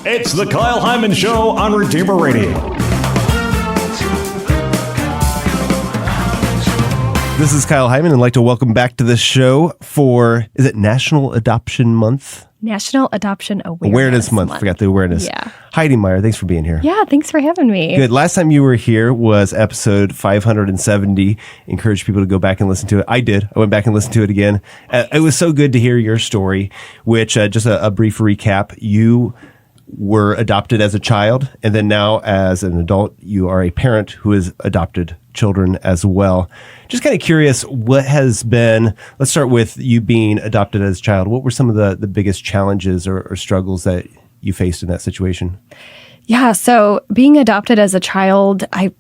It's the Kyle Hyman Show on Redeemer Radio. This is Kyle Hyman, and I'd like to welcome back to the show for, is it National Adoption Month? National Adoption Awareness Month. Forgot the awareness. Yeah. Heidi Meier, thanks for being here. Yeah, thanks for having me. Good. Last time you were here was episode 570. Encourage people to go back and listen to it. I did. I went back and listened to it again. It was so good to hear your story, which, just a brief recap, you were adopted as a child, and then now as an adult, you are a parent who has adopted children as well. Just kind of curious, what has been, let's start with you being adopted as a child. What were some of the biggest challenges or struggles that you faced in that situation? Yeah, so being adopted as a child, I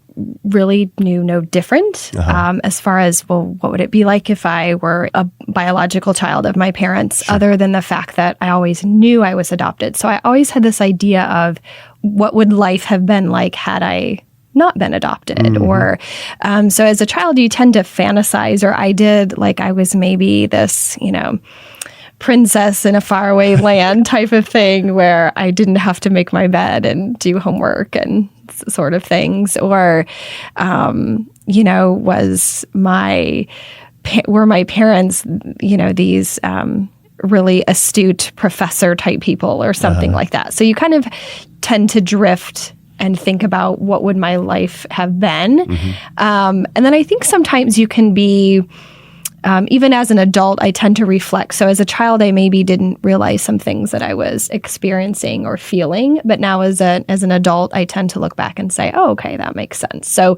really knew no different as far as, well, what would it be like if I were a biological child of my parents, other than the fact that I always knew I was adopted. So I always had this idea of what would life have been like had I not been adopted. Or so as a child, you tend to fantasize, or I did, like I was maybe this, princess in a faraway land type of thing where I didn't have to make my bed and do homework and sort of things. Or, were my parents, these really astute professor type people or something like that. So you kind of tend to drift and think about what would my life have been. And then I think sometimes you can be, even as an adult, I tend to reflect. So as a child, I maybe didn't realize some things that I was experiencing or feeling. But now as an adult, I tend to look back and say, oh, okay, that makes sense. So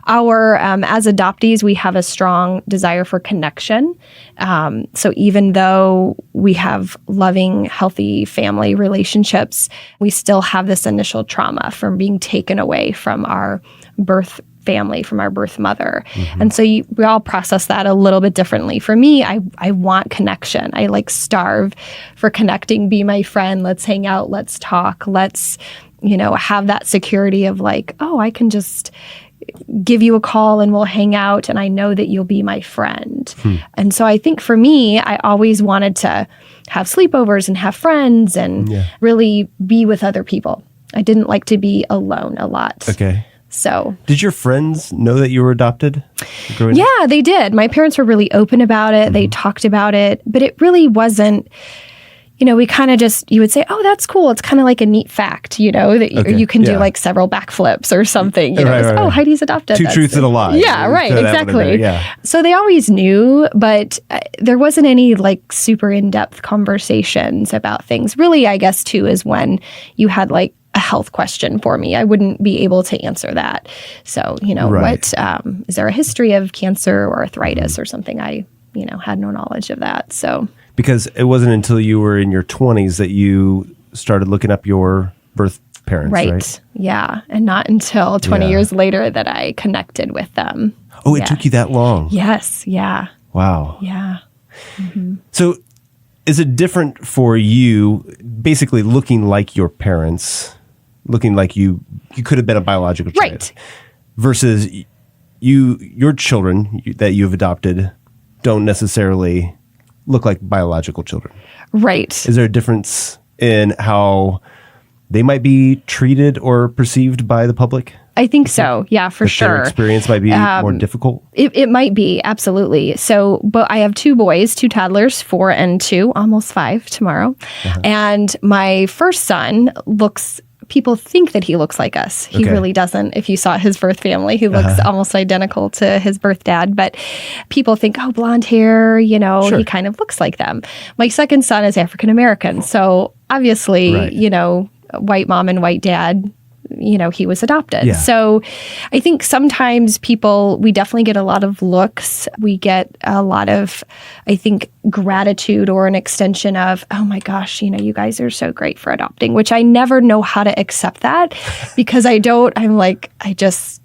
as adoptees, we have a strong desire for connection. So even though we have loving, healthy family relationships, we still have this initial trauma from being taken away from our birth family, from our birth mother. And so we all process that a little bit differently. For me, I want connection. I starve for connecting, be my friend, let's hang out, let's talk, let's, have that security of I can just give you a call and we'll hang out and I know that you'll be my friend. And so I think for me, I always wanted to have sleepovers and have friends and really be with other people. I didn't like to be alone a lot. Okay. So, did your friends know that you were adopted growing up? Yeah, they did. My parents were really open about it. They talked about it, but it really wasn't, we kind of just, you would say, oh, that's cool. It's kind of like a neat fact, that you can do several backflips or something. Right. Oh, Heidi's adopted. Two truths and a lie. Yeah, right. Exactly. Yeah. So they always knew, but there wasn't any super in-depth conversations about things. Really, I guess, too, is when you had a health question for me. I wouldn't be able to answer that. So, what, is there a history of cancer or arthritis or something? I, had no knowledge of that. So, because it wasn't until you were in your 20s that you started looking up your birth parents, right? Yeah. And not until 20 years later that I connected with them. Oh, it took you that long? Yes. Yeah. Wow. Yeah. So is it different for you basically looking like your parents, looking like you could have been a biological child, right, versus your children that you've adopted don't necessarily look like biological children? Right. Is there a difference in how they might be treated or perceived by the public? I think so. Yeah, for sure. Their experience might be more difficult? It might be, absolutely. So, but I have two boys, two toddlers, 4 and 2, almost 5 tomorrow. And my first son people think that he looks like us. He really doesn't. If you saw his birth family, he looks almost identical to his birth dad. But people think, oh, blonde hair, he kind of looks like them. My second son is African American. So obviously, white mom and white dad, he was adopted. Yeah. So I think sometimes we definitely get a lot of looks. We get a lot of, I think, gratitude or an extension of, oh my gosh, you guys are so great for adopting, which I never know how to accept that because I just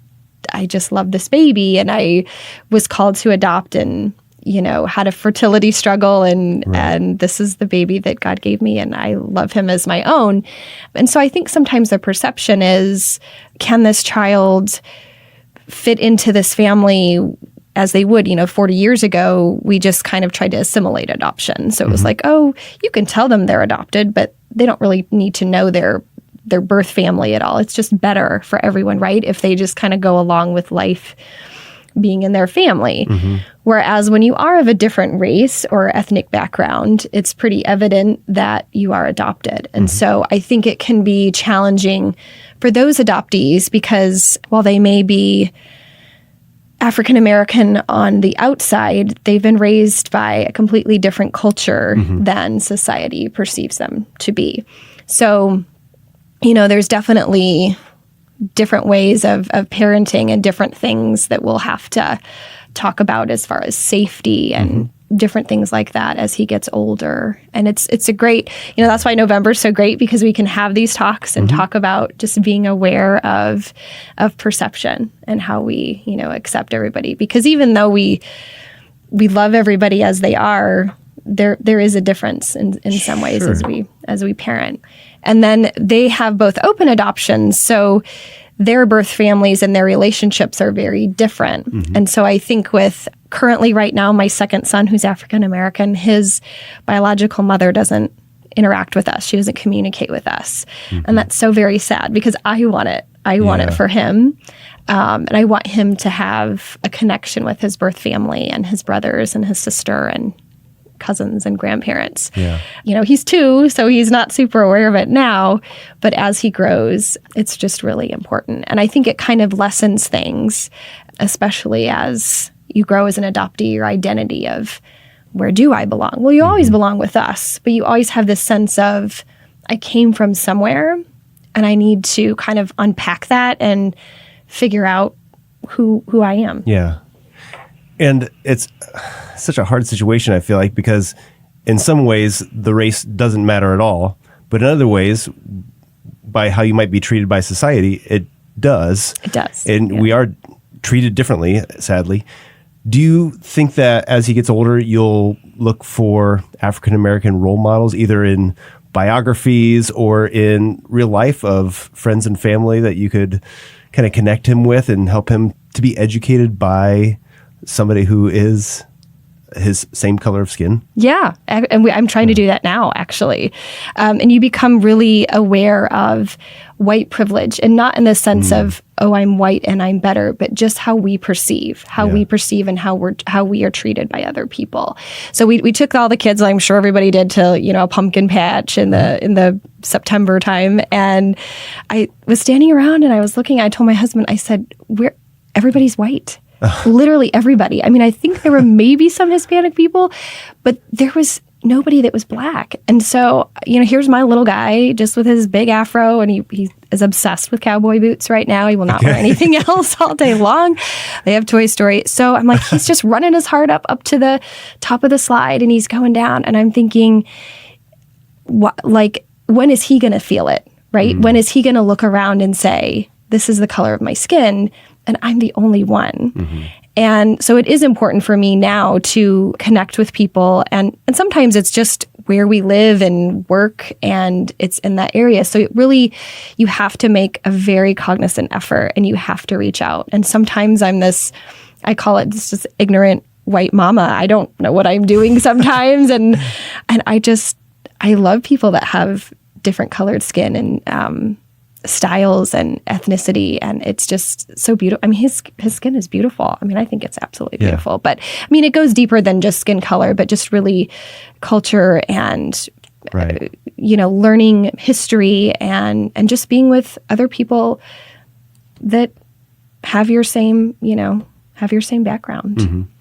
love this baby and I was called to adopt and had a fertility struggle and this is the baby that God gave me and I love him as my own. And so I think sometimes the perception is, can this child fit into this family as they would, 40 years ago, we just kind of tried to assimilate adoption. So it was like, oh, you can tell them they're adopted, but they don't really need to know their their birth family at all. It's just better for everyone, right? If they just kind of go along with life being in their family. Whereas when you are of a different race or ethnic background, it's pretty evident that you are adopted. And so I think it can be challenging for those adoptees because while they may be African American on the outside, they've been raised by a completely different culture than society perceives them to be. So, there's definitely different ways of parenting and different things that we'll have to talk about as far as safety and different things like that as he gets older. And it's a great, that's why November's so great, because we can have these talks and talk about just being aware of perception and how we, accept everybody. Because even though we love everybody as they are, there is a difference in some ways as we parent. And then they have both open adoptions, so their birth families and their relationships are very different. And so I think with currently right now, my second son, who's African American, his biological mother doesn't interact with us. She doesn't communicate with us. And that's so very sad because I want it. I want it for him. And I want him to have a connection with his birth family and his brothers and his sister and cousins and grandparents. He's 2, so he's not super aware of it now, but as he grows, it's just really important. And I think it kind of lessens things, especially as you grow as an adoptee, your identity of where do I belong? Well, you always belong with us, but you always have this sense of I came from somewhere and I need to kind of unpack that and figure out who I am. Yeah. And it's such a hard situation, I feel like, because in some ways the race doesn't matter at all. But in other ways, by how you might be treated by society, it does. It does. And we are treated differently, sadly. Do you think that as he gets older, you'll look for African-American role models, either in biographies or in real life, of friends and family that you could kind of connect him with and help him to be educated by somebody who is his same color of skin? Yeah. And I'm trying to do that now, actually. And you become really aware of white privilege, and not in the sense of, oh, I'm white and I'm better, but just how we perceive and how we are treated by other people. So we took all the kids, I'm sure everybody did, to, a pumpkin patch in the September time. And I was standing around and I was looking, I told my husband, I said, everybody's white. Literally everybody. I mean, I think there were maybe some Hispanic people, but there was nobody that was black. And so, here's my little guy just with his big afro, and he is obsessed with cowboy boots right now. He will not wear anything else all day long. They have Toy Story. So I'm like, he's just running his heart up to the top of the slide, and he's going down. And I'm thinking, when is he going to feel it, right? When is he going to look around and say, this is the color of my skin, and I'm the only one? And so it is important for me now to connect with people. And sometimes it's just where we live and work, and it's in that area. So it really, you have to make a very cognizant effort, and you have to reach out. And sometimes I call it just ignorant white mama. I don't know what I'm doing sometimes. and I love people that have different colored skin and styles and ethnicity, and it's just so beautiful. I mean, his skin is beautiful. I mean, I think it's absolutely beautiful. But I mean, it goes deeper than just skin color, but just really culture and learning history and just being with other people that have your same background.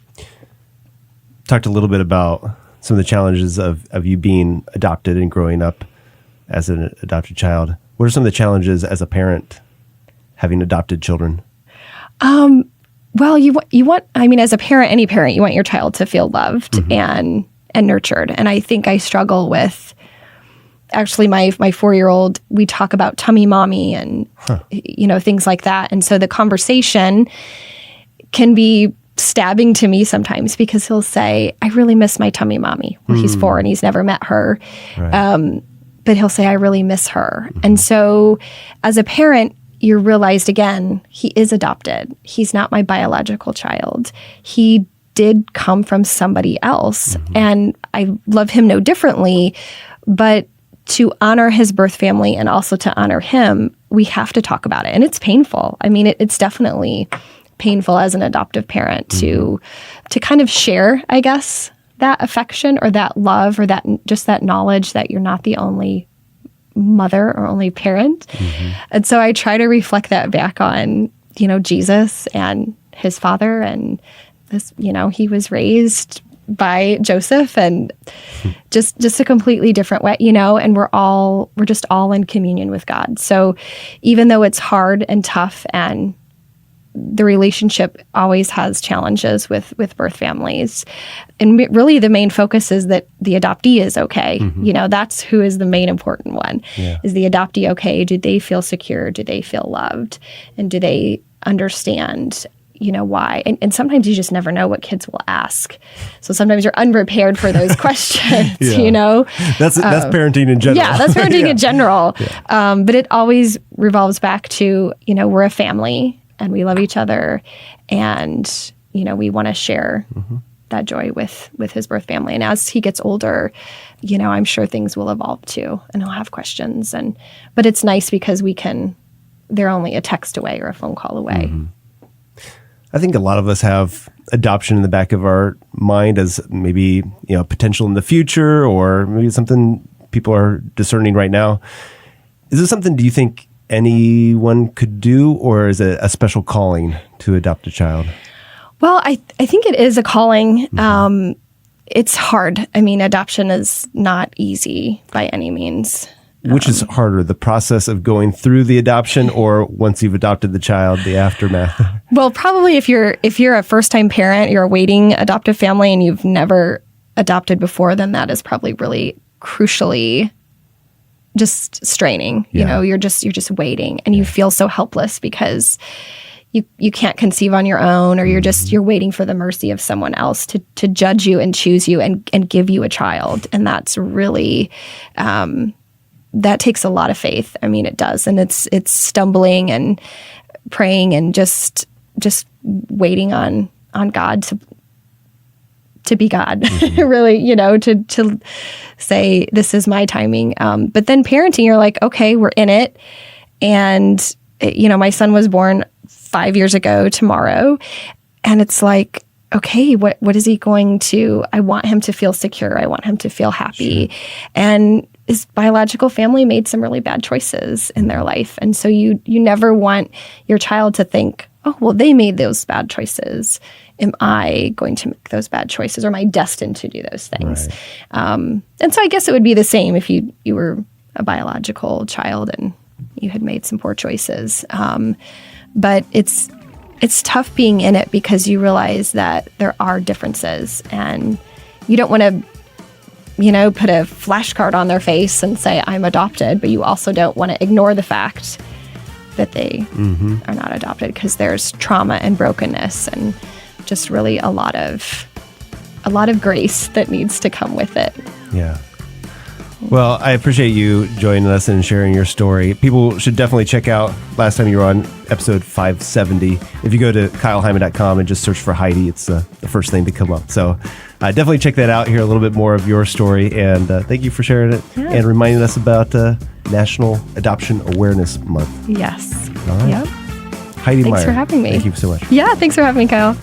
Talked a little bit about some of the challenges of you being adopted and growing up as an adopted child. What are some of the challenges as a parent having adopted children? Well, you want, I mean, as a parent, any parent, you want your child to feel loved and nurtured. And I think I struggle with, actually, my 4-year-old, we talk about tummy mommy and, things like that. And so the conversation can be stabbing to me sometimes, because he'll say, I really miss my tummy mommy. Well, he's 4 and he's never met her. Right. But he'll say, I really miss her. And so as a parent, you realized, again, he is adopted. He's not my biological child. He did come from somebody else. And I love him no differently. But to honor his birth family and also to honor him, we have to talk about it. And it's painful. I mean, it's definitely painful as an adoptive parent to kind of share, I guess, that affection or that love or that just that knowledge that you're not the only mother or only parent. And so I try to reflect that back on, Jesus and his father, and this, he was raised by Joseph, and just a completely different way, and we're just all in communion with God. So even though it's hard and tough, and the relationship always has challenges with birth families, and really the main focus is that the adoptee is okay. That's who is the main important one. Is the adoptee okay? Do they feel secure? Do they feel loved? And do they understand why? And sometimes you just never know what kids will ask. So sometimes you're unprepared for those questions, That's parenting in general. Yeah, that's parenting in general. But it always revolves back to, we're a family and we love each other, and, we want to share that joy with his birth family. And as he gets older, I'm sure things will evolve too, and he'll have questions. But it's nice because they're only a text away or a phone call away. I think a lot of us have adoption in the back of our mind as maybe, potential in the future, or maybe something people are discerning right now. Is this something, do you think, anyone could do, or is it a special calling to adopt a child? Well, I think it is a calling. It's hard. I mean, adoption is not easy by any means. Which is harder, the process of going through the adoption, or once you've adopted the child, the aftermath? Well, probably if you're a first-time parent, you're a waiting adoptive family, and you've never adopted before, then that is probably really crucially just straining. You're just waiting, and you feel so helpless because you can't conceive on your own, or you're waiting for the mercy of someone else to judge you and choose you and give you a child. And that's really that takes a lot of faith. I mean, it does. And it's stumbling and praying and just waiting on God to be God, really, to say, this is my timing. But then parenting, you're like, okay, we're in it. And, my son was born 5 years ago tomorrow. And it's like, okay, what is he going to, I want him to feel secure. I want him to feel happy. Sure. And his biological family made some really bad choices in their life. And so you never want your child to think, oh, well, they made those bad choices. Am I going to make those bad choices, or am I destined to do those things? Right. And so I guess it would be the same if you were a biological child and you had made some poor choices. But it's tough being in it because you realize that there are differences, and you don't want to put a flashcard on their face and say, I'm adopted, but you also don't want to ignore the fact that they are not adopted, because there's trauma and brokenness and just really a lot of grace that needs to come with it. Yeah. Well, I appreciate you joining us and sharing your story. People should definitely check out, last time you were on episode 570. If you go to kyleheiman.com and just search for Heidi, it's the first thing to come up. So definitely check that out, hear a little bit more of your story. And thank you for sharing it and reminding us about National Adoption Awareness Month. Yes. All right. Yep. Heidi Meier. Thanks for having me. Thank you so much. Yeah, thanks for having me, Kyle.